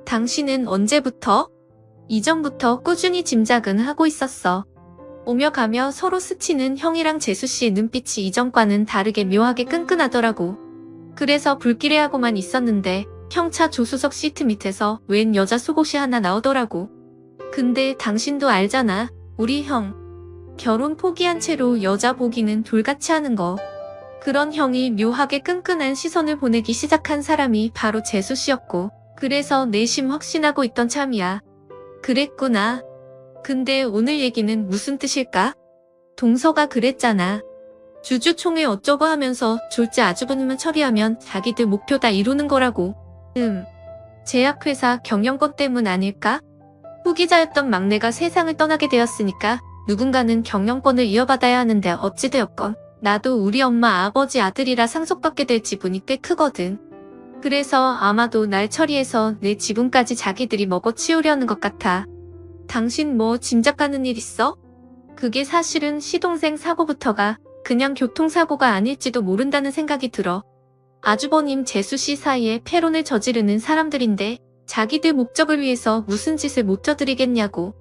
Speaker 1: 당신은 언제부터? 이전부터 꾸준히 짐작은 하고 있었어. 오며 가며 서로 스치는 형이랑 재수씨의 눈빛이 이전과는 다르게 묘하게 끈끈하더라고. 그래서 불길해하고만 있었는데 형차 조수석 시트 밑에서 웬 여자 속옷이 하나 나오더라고. 근데 당신도 알잖아. 우리 형. 결혼 포기한 채로 여자 보기는 돌같이 하는 거. 그런 형이 묘하게 끈끈한 시선을 보내기 시작한 사람이 바로 재수씨였고 그래서 내심 확신하고 있던 참이야. 그랬구나. 근데 오늘 얘기는 무슨 뜻일까? 동서가 그랬잖아. 주주총회 어쩌고 하면서 졸제 아주버님만 처리하면 자기들 목표 다 이루는 거라고. 제약회사 경영권 때문 아닐까? 후기자였던 막내가 세상을 떠나게 되었으니까 누군가는 경영권을 이어받아야 하는데 어찌되었건 나도 우리 엄마 아버지 아들이라 상속받게 될 지분이 꽤 크거든. 그래서 아마도 날 처리해서 내 지분까지 자기들이 먹어치우려는 것 같아. 당신 뭐 짐작하는 일 있어? 그게 사실은 시동생 사고부터가 그냥 교통사고가 아닐지도 모른다는 생각이 들어. 아주버님 재수씨 사이에 패론을 저지르는 사람들인데 자기들 목적을 위해서 무슨 짓을 못 저지르겠냐고.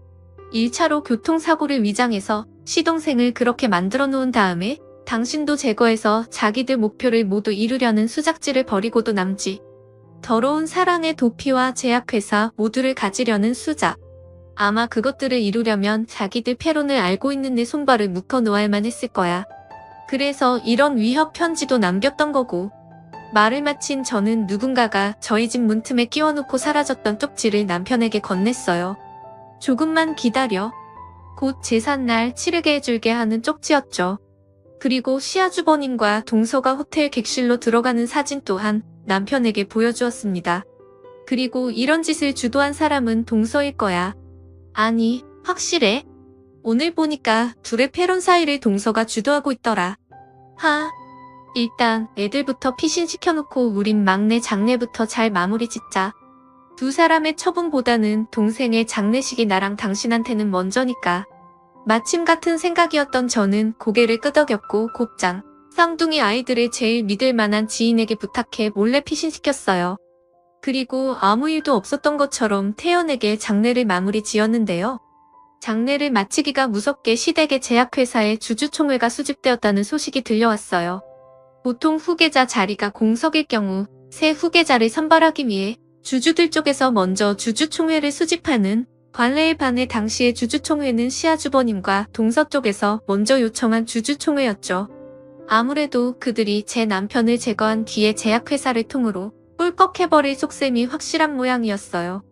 Speaker 1: 1차로 교통사고를 위장해서 시동생을 그렇게 만들어 놓은 다음에 당신도 제거해서 자기들 목표를 모두 이루려는 수작질을 벌이고도 남지. 더러운 사랑의 도피와 제약회사 모두를 가지려는 수작. 아마 그것들을 이루려면 자기들 패론을 알고 있는 내 손발을 묶어 놓아야만 했을 거야. 그래서 이런 위협 편지도 남겼던 거고. 말을 마친 저는 누군가가 저희 집 문틈에 끼워놓고 사라졌던 쪽지를 남편에게 건넸어요. 조금만 기다려. 곧 제삿날 치르게 해줄게 하는 쪽지였죠. 그리고 시아주버님과 동서가 호텔 객실로 들어가는 사진 또한 남편에게 보여주었습니다. 그리고 이런 짓을 주도한 사람은 동서일 거야. 아니, 확실해. 오늘 보니까 둘의 패론 사이를 동서가 주도하고 있더라. 일단 애들부터 피신시켜놓고 우린 막내 장례부터 잘 마무리 짓자. 두 사람의 처분보다는 동생의 장례식이 나랑 당신한테는 먼저니까. 마침 같은 생각이었던 저는 고개를 끄덕였고 곱장 쌍둥이 아이들을 제일 믿을 만한 지인에게 부탁해 몰래 피신시켰어요. 그리고 아무 일도 없었던 것처럼 태연에게 장례를 마무리 지었는데요. 장례를 마치기가 무섭게 시댁의 제약회사에 주주총회가 수집되었다는 소식이 들려왔어요. 보통 후계자 자리가 공석일 경우 새 후계자를 선발하기 위해 주주들 쪽에서 먼저 주주총회를 수집하는 관례에 반해 당시의 주주총회는 시아주버님과 동서 쪽에서 먼저 요청한 주주총회였죠. 아무래도 그들이 제 남편을 제거한 뒤에 제약회사를 통으로 꿀꺽해버릴 속셈이 확실한 모양이었어요.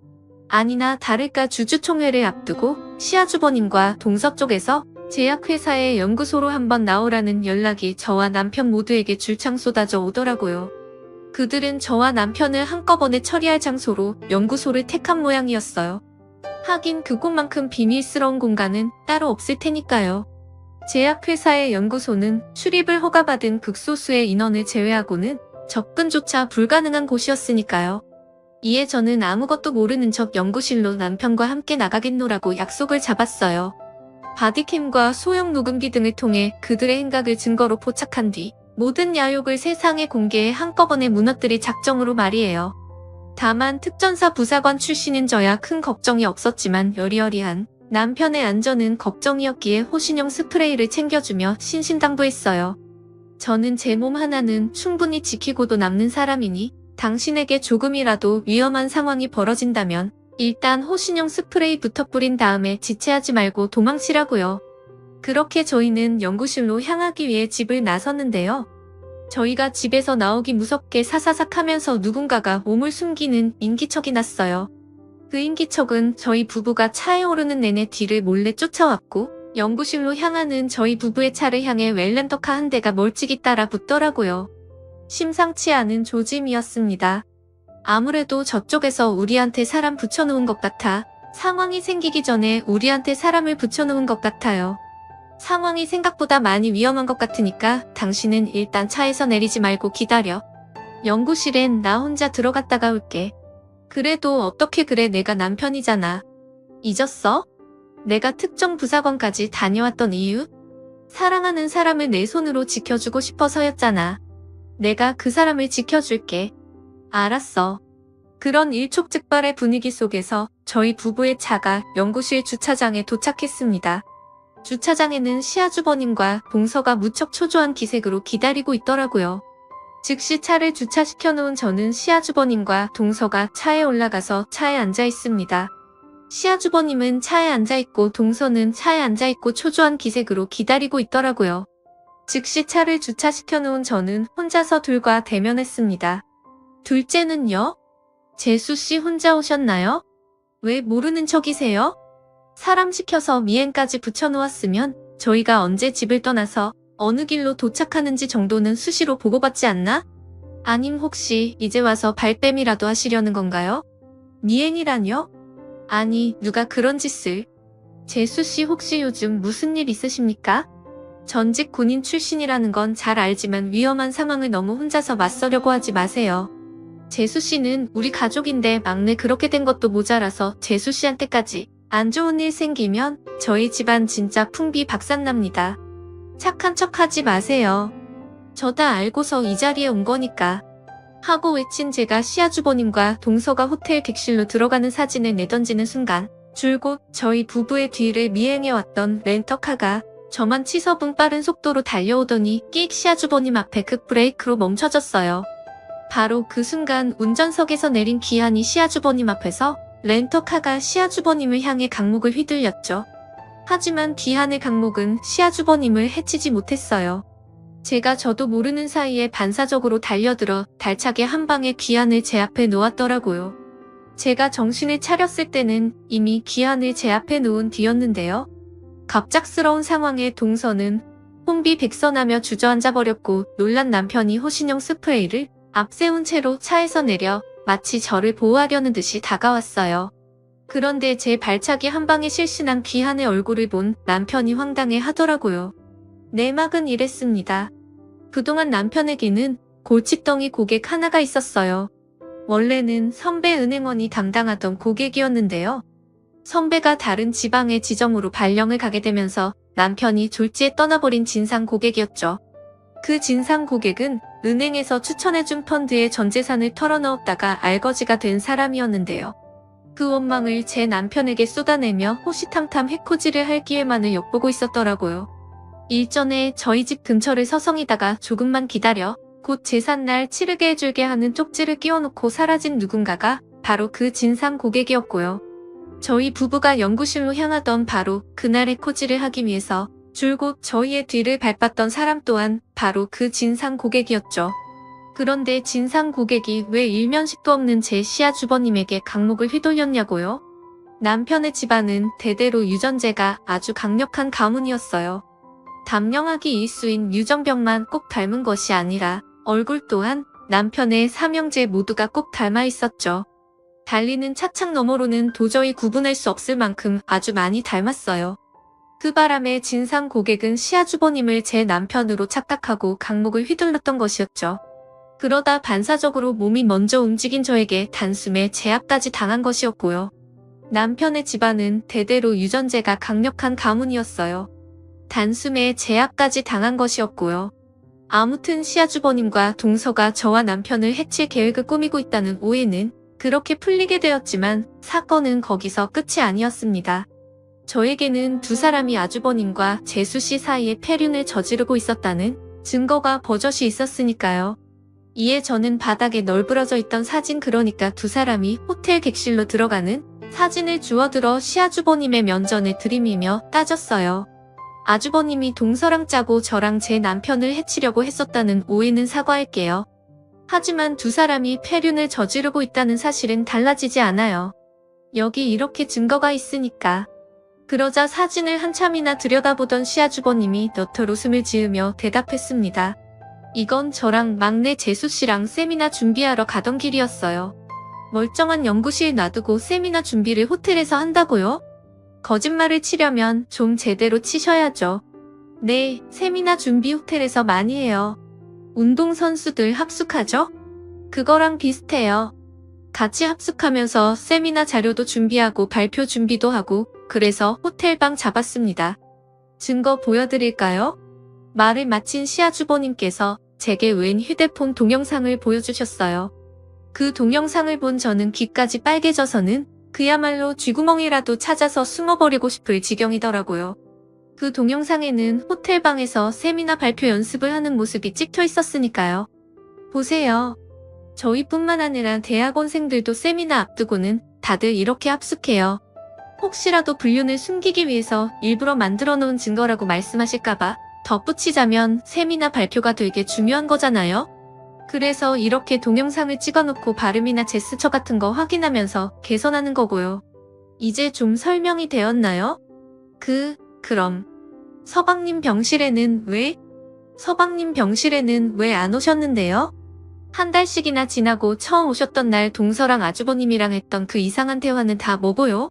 Speaker 1: 아니나 다를까 주주총회를 앞두고 시아주버님과 동서 쪽에서 제약회사의 연구소로 한번 나오라는 연락이 저와 남편 모두에게 줄창 쏟아져 오더라고요. 그들은 저와 남편을 한꺼번에 처리할 장소로 연구소를 택한 모양이었어요. 하긴 그곳만큼 비밀스러운 공간은 따로 없을 테니까요. 제약회사의 연구소는 출입을 허가받은 극소수의 인원을 제외하고는 접근조차 불가능한 곳이었으니까요. 이에 저는 아무것도 모르는 척 연구실로 남편과 함께 나가겠노라고 약속을 잡았어요. 바디캠과 소형 녹음기 등을 통해 그들의 행각을 증거로 포착한 뒤 모든 야욕을 세상에 공개해 한꺼번에 무너뜨릴 작정으로 말이에요. 다만 특전사 부사관 출신인 저야 큰 걱정이 없었지만 여리여리한 남편의 안전은 걱정이었기에 호신용 스프레이를 챙겨주며 신신당부했어요. 저는 제 몸 하나는 충분히 지키고도 남는 사람이니 당신에게 조금이라도 위험한 상황이 벌어진다면 일단 호신용 스프레이부터 뿌린 다음에 지체하지 말고 도망치라고요. 그렇게 저희는 연구실로 향하기 위해 집을 나섰는데요. 저희가 집에서 나오기 무섭게 사사삭 하면서 누군가가 몸을 숨기는 인기척이 났어요. 그 인기척은 저희 부부가 차에 오르는 내내 뒤를 몰래 쫓아왔고 연구실로 향하는 저희 부부의 차를 향해 웰렌더카 한 대가 멀찍이 따라 붙더라고요. 심상치 않은 조짐이었습니다. 아무래도 저쪽에서 우리한테 사람 붙여놓은 것 같아 상황이 생기기 전에 우리한테 사람을 붙여놓은 것 같아요. 상황이 생각보다 많이 위험한 것 같으니까 당신은 일단 차에서 내리지 말고 기다려. 연구실엔 나 혼자 들어갔다가 올게. 그래도 어떻게 그래 내가 남편이잖아. 잊었어? 내가 특정 부사관까지 다녀왔던 이유? 사랑하는 사람을 내 손으로 지켜주고 싶어서였잖아. 내가 그 사람을 지켜줄게. 알았어. 그런 일촉즉발의 분위기 속에서 저희 부부의 차가 연구실 주차장에 도착했습니다. 주차장에는 시아주버님과 동서가 무척 초조한 기색으로 기다리고 있더라고요. 즉시 차를 주차시켜 놓은 저는 시아주버님과 동서가 차에 올라가서 차에 앉아 있습니다. 시아주버님은 차에 앉아있고 동서는 차에 앉아있고 초조한 기색으로 기다리고 있더라고요. 즉시 차를 주차시켜 놓은 저는 혼자서 둘과 대면했습니다. 둘째는요? 재수씨 혼자 오셨나요? 왜 모르는 척이세요? 사람 시켜서 미행까지 붙여놓았으면 저희가 언제 집을 떠나서 어느 길로 도착하는지 정도는 수시로 보고받지 않나? 아님 혹시 이제 와서 발뺌이라도 하시려는 건가요? 미행이라뇨? 아니, 누가 그런 짓을. 재수씨 혹시 요즘 무슨 일 있으십니까? 전직 군인 출신이라는 건 잘 알지만 위험한 상황을 너무 혼자서 맞서려고 하지 마세요. 재수씨는 우리 가족인데 막내 그렇게 된 것도 모자라서 재수씨한테까지 안 좋은 일 생기면 저희 집안 진짜 풍비박산납니다. 착한 척 하지 마세요. 저 다 알고서 이 자리에 온 거니까. 하고 외친 제가 시아주버님과 동서가 호텔 객실로 들어가는 사진을 내던지는 순간 줄곧 저희 부부의 뒤를 미행해왔던 렌터카가 저만 치서분 빠른 속도로 달려오더니 끽 시아주버님 앞에 급브레이크로 멈춰졌어요. 바로 그 순간 운전석에서 내린 기한이 시아주버님 앞에서 렌터카가 시아주버님을 향해 강목을 휘둘렸죠. 하지만 기한의 강목은 시아주버님을 해치지 못했어요. 제가 저도 모르는 사이에 반사적으로 달려들어 달차게 한 방에 기한을 제 앞에 놓았더라고요. 제가 정신을 차렸을 때는 이미 기한을 제 앞에 놓은 뒤였는데요. 갑작스러운 상황에 동서는 혼비백산하며 주저앉아버렸고 놀란 남편이 호신용 스프레이를 앞세운 채로 차에서 내려 마치 저를 보호하려는 듯이 다가왔어요. 그런데 제 발차기 한 방에 실신한 귀한의 얼굴을 본 남편이 황당해 하더라고요. 내막은 이랬습니다. 그동안 남편에게는 골칫덩이 고객 하나가 있었어요. 원래는 선배 은행원이 담당하던 고객이었는데요. 선배가 다른 지방의 지점으로 발령을 가게 되면서 남편이 졸지에 떠나버린 진상 고객이었죠. 그 진상 고객은 은행에서 추천해준 펀드에 전 재산을 털어넣었다가 알거지가 된 사람이었는데요. 그 원망을 제 남편에게 쏟아내며 호시탐탐 해코지를 할 기회만을 엿보고 있었더라고요. 일전에 저희 집 근처를 서성이다가 조금만 기다려 곧 제삿날 치르게 해줄게 하는 쪽지를 끼워놓고 사라진 누군가가 바로 그 진상 고객이었고요. 저희 부부가 연구실로 향하던 바로 그날의 코지를 하기 위해서 줄곧 저희의 뒤를 밟았던 사람 또한 바로 그 진상 고객이었죠. 그런데 진상 고객이 왜 일면식도 없는 제 시아주버님에게 강목을 휘둘렸냐고요? 남편의 집안은 대대로 유전제가 아주 강력한 가문이었어요. 담령하기 일수인 유전병만 꼭 닮은 것이 아니라 얼굴 또한 남편의 삼형제 모두가 꼭 닮아 있었죠. 달리는 차창 너머로는 도저히 구분할 수 없을 만큼 아주 많이 닮았어요. 그 바람에 진상 고객은 시아주버님을 제 남편으로 착각하고 강목을 휘둘렀던 것이었죠. 그러다 반사적으로 몸이 먼저 움직인 저에게 단숨에 제압까지 당한 것이었고요. 남편의 집안은 대대로 유전제가 강력한 가문이었어요. 단숨에 제압까지 당한 것이었고요. 아무튼 시아주버님과 동서가 저와 남편을 해칠 계획을 꾸미고 있다는 오해는 그렇게 풀리게 되었지만 사건은 거기서 끝이 아니었습니다. 저에게는 두 사람이 아주버님과 재수씨 사이에 폐륜을 저지르고 있었다는 증거가 버젓이 있었으니까요. 이에 저는 바닥에 널브러져 있던 사진 그러니까 두 사람이 호텔 객실로 들어가는 사진을 주워들어 시아주버님의 면전에 들이밀며 따졌어요. 아주버님이 동서랑 짜고 저랑 제 남편을 해치려고 했었다는 오해는 사과할게요. 하지만 두 사람이 폐륜을 저지르고 있다는 사실은 달라지지 않아요. 여기 이렇게 증거가 있으니까. 그러자 사진을 한참이나 들여다보던 시아주버님이 너털 웃음을 지으며 대답했습니다. 이건 저랑 막내 재수씨랑 세미나 준비하러 가던 길이었어요. 멀쩡한 연구실 놔두고 세미나 준비를 호텔에서 한다고요? 거짓말을 치려면 좀 제대로 치셔야죠. 네, 세미나 준비 호텔에서 많이 해요. 운동선수들 합숙하죠? 그거랑 비슷해요. 같이 합숙하면서 세미나 자료도 준비하고 발표 준비도 하고 그래서 호텔방 잡았습니다. 증거 보여드릴까요? 말을 마친 시아주버님께서 제게 웬 휴대폰 동영상을 보여주셨어요. 그 동영상을 본 저는 귀까지 빨개져서는 그야말로 쥐구멍이라도 찾아서 숨어버리고 싶을 지경이더라고요. 그 동영상에는 호텔방에서 세미나 발표 연습을 하는 모습이 찍혀 있었으니까요. 보세요. 저희뿐만 아니라 대학원생들도 세미나 앞두고는 다들 이렇게 합숙해요. 혹시라도 불륜을 숨기기 위해서 일부러 만들어 놓은 증거라고 말씀하실까봐 덧붙이자면 세미나 발표가 되게 중요한 거잖아요. 그래서 이렇게 동영상을 찍어놓고 발음이나 제스처 같은 거 확인하면서 개선하는 거고요. 이제 좀 설명이 되었나요? 그럼 서방님 병실에는 왜 안 오셨는데요? 한 달씩이나 지나고 처음 오셨던 날 동서랑 아주버님이랑 했던 그 이상한 대화는 다 뭐고요?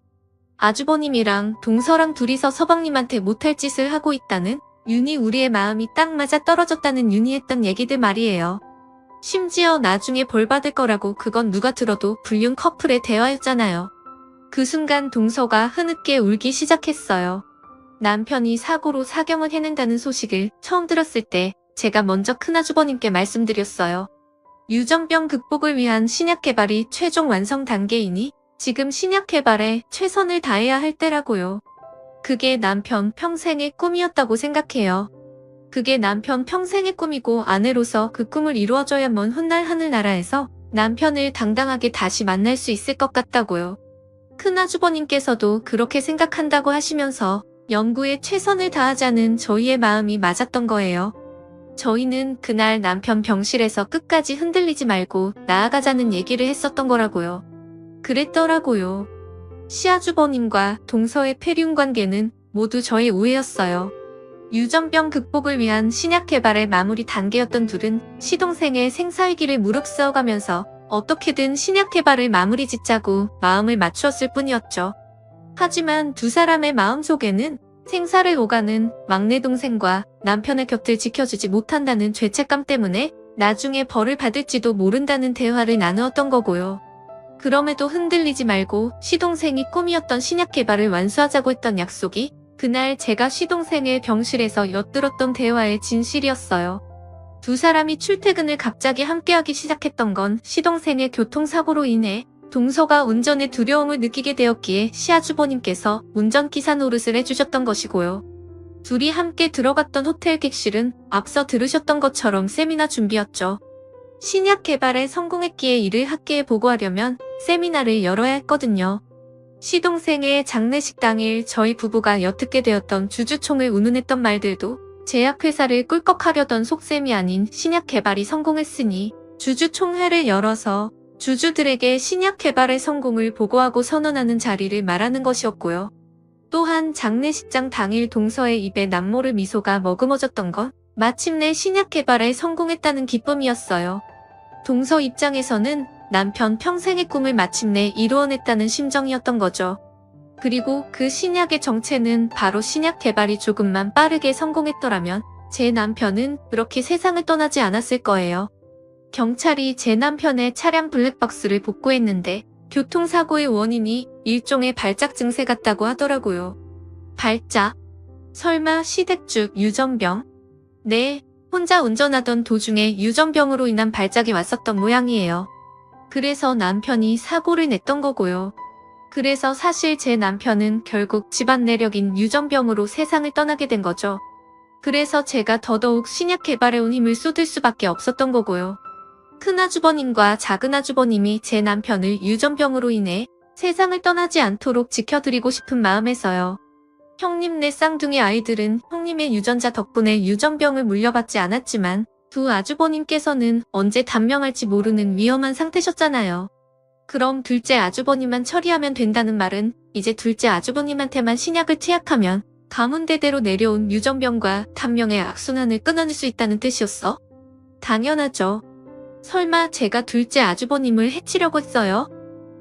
Speaker 1: 아주버님이랑 동서랑 둘이서 서방님한테 못할 짓을 하고 있다는, 윤희 우리의 마음이 딱 맞아 떨어졌다는 윤희 했던 얘기들 말이에요. 심지어 나중에 벌 받을 거라고 그건 누가 들어도 불륜 커플의 대화였잖아요. 그 순간 동서가 흐느끼 울기 시작했어요. 남편이 사고로 사경을 해낸다는 소식을 처음 들었을 때 제가 먼저 큰아주버님께 말씀드렸어요. 유전병 극복을 위한 신약 개발이 최종 완성 단계이니 지금 신약 개발에 최선을 다해야 할 때라고요. 그게 남편 평생의 꿈이었다고 생각해요. 그게 남편 평생의 꿈이고 아내로서 그 꿈을 이루어줘야 먼 훗날 하늘나라에서 남편을 당당하게 다시 만날 수 있을 것 같다고요. 큰아주버님께서도 그렇게 생각한다고 하시면서 연구에 최선을 다하자는 저희의 마음이 맞았던 거예요. 저희는 그날 남편 병실에서 끝까지 흔들리지 말고 나아가자는 얘기를 했었던 거라고요. 그랬더라고요. 시아주버님과 동서의 폐륜 관계는 모두 저의 오해였어요. 유전병 극복을 위한 신약 개발의 마무리 단계였던 둘은 시동생의 생사위기를 무릅쓰어가면서 어떻게든 신약 개발을 마무리 짓자고 마음을 맞추었을 뿐이었죠. 하지만 두 사람의 마음속에는 생사를 오가는 막내 동생과 남편의 곁을 지켜주지 못한다는 죄책감 때문에 나중에 벌을 받을지도 모른다는 대화를 나누었던 거고요. 그럼에도 흔들리지 말고 시동생이 꿈이었던 신약 개발을 완수하자고 했던 약속이 그날 제가 시동생의 병실에서 엿들었던 대화의 진실이었어요. 두 사람이 출퇴근을 갑자기 함께하기 시작했던 건 시동생의 교통사고로 인해 동서가 운전에 두려움을 느끼게 되었기에 시아주버님께서 운전기사 노릇을 해주셨던 것이고요. 둘이 함께 들어갔던 호텔 객실은 앞서 들으셨던 것처럼 세미나 준비였죠. 신약 개발에 성공했기에 이를 학계에 보고하려면 세미나를 열어야 했거든요. 시동생의 장례식 당일 저희 부부가 엿듣게 되었던 주주총을 운운했던 말들도 제약회사를 꿀꺽하려던 속셈이 아닌 신약 개발이 성공했으니 주주총회를 열어서 주주들에게 신약 개발의 성공을 보고하고 선언하는 자리를 말하는 것이었고요. 또한 장례식장 당일 동서의 입에 남모를 미소가 머금어졌던 건 마침내 신약 개발에 성공했다는 기쁨이었어요. 동서 입장에서는 남편 평생의 꿈을 마침내 이루어냈다는 심정이었던 거죠. 그리고 그 신약의 정체는 바로 신약 개발이 조금만 빠르게 성공했더라면 제 남편은 그렇게 세상을 떠나지 않았을 거예요. 경찰이 제 남편의 차량 블랙박스를 복구했는데 교통사고의 원인이 일종의 발작 증세 같다고 하더라고요. 발작? 설마 시댁쭉 유전병? 네, 혼자 운전하던 도중에 유전병으로 인한 발작이 왔었던 모양이에요. 그래서 남편이 사고를 냈던 거고요. 그래서 사실 제 남편은 결국 집안 내력인 유전병으로 세상을 떠나게 된 거죠. 그래서 제가 더더욱 신약 개발에 온 힘을 쏟을 수밖에 없었던 거고요. 큰아주버님과 작은아주버님이 제 남편을 유전병으로 인해 세상을 떠나지 않도록 지켜드리고 싶은 마음에서요. 형님네 쌍둥이 아이들은 형님의 유전자 덕분에 유전병을 물려받지 않았지만 두 아주버님께서는 언제 단명할지 모르는 위험한 상태셨잖아요. 그럼 둘째 아주버님만 처리하면 된다는 말은 이제 둘째 아주버님한테만 신약을 투약하면 가문대대로 내려온 유전병과 단명의 악순환을 끊어낼 수 있다는 뜻이었어? 당연하죠. 설마 제가 둘째 아주버님을 해치려고 했어요?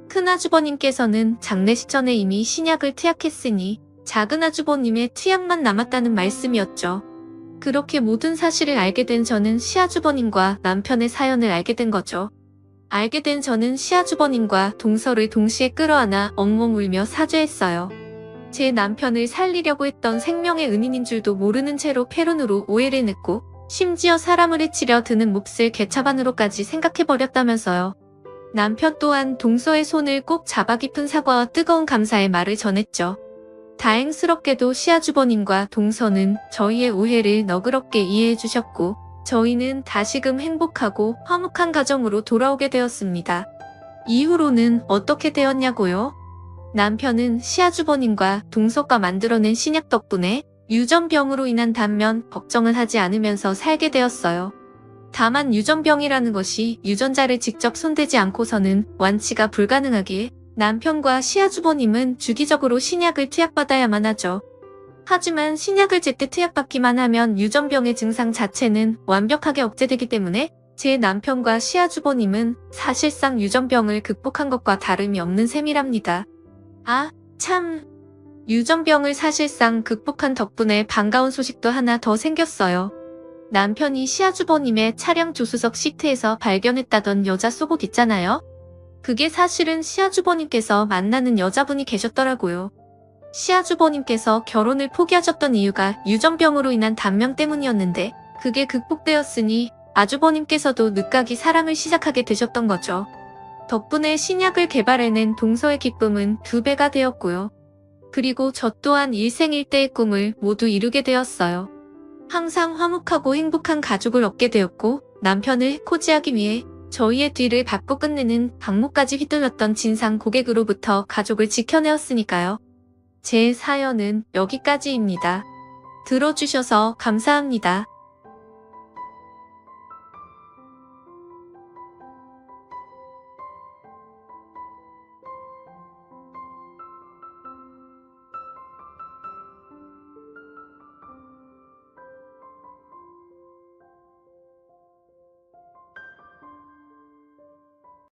Speaker 1: 큰아주버님께서는 장례식 전에 이미 신약을 투약했으니 작은아주버님의 투약만 남았다는 말씀이었죠. 그렇게 모든 사실을 알게 된 저는 시아주버님과 남편의 사연을 알게 된 거죠. 알게 된 저는 시아주버님과 동서를 동시에 끌어안아 엉엉 울며 사죄했어요. 제 남편을 살리려고 했던 생명의 은인인 줄도 모르는 채로 폐륜으로 오해를 냈고 심지어 사람을 해치려 드는 몹쓸 개차반으로까지 생각해버렸다면서요. 남편 또한 동서의 손을 꼭 잡아 깊은 사과와 뜨거운 감사의 말을 전했죠. 다행스럽게도 시아주버님과 동서는 저희의 오해를 너그럽게 이해해 주셨고 저희는 다시금 행복하고 화목한 가정으로 돌아오게 되었습니다. 이후로는 어떻게 되었냐고요? 남편은 시아주버님과 동서가 만들어낸 신약 덕분에 유전병으로 인한 단면 걱정을 하지 않으면서 살게 되었어요. 다만 유전병이라는 것이 유전자를 직접 손대지 않고서는 완치가 불가능하기에 남편과 시아주버님은 주기적으로 신약을 투약받아야만 하죠. 하지만 신약을 제때 투약받기만 하면 유전병의 증상 자체는 완벽하게 억제되기 때문에 제 남편과 시아주버님은 사실상 유전병을 극복한 것과 다름이 없는 셈이랍니다. 아, 참. 유전병을 사실상 극복한 덕분에 반가운 소식도 하나 더 생겼어요. 남편이 시아주버님의 차량 조수석 시트에서 발견했다던 여자 속옷 있잖아요. 그게 사실은 시아주버님께서 만나는 여자분이 계셨더라고요. 시아주버님께서 결혼을 포기하셨던 이유가 유전병으로 인한 단명 때문이었는데 그게 극복되었으니 아주버님께서도 늦가기 사랑을 시작하게 되셨던 거죠. 덕분에 신약을 개발해낸 동서의 기쁨은 2배가 되었고요. 그리고 저 또한 일생일대의 꿈을 모두 이루게 되었어요. 항상 화목하고 행복한 가족을 얻게 되었고 남편을 해코지하기 위해 저희의 뒤를 밟고 끝내는 방목까지 휘둘렀던 진상 고객으로부터 가족을 지켜내었으니까요. 제 사연은 여기까지입니다. 들어주셔서 감사합니다.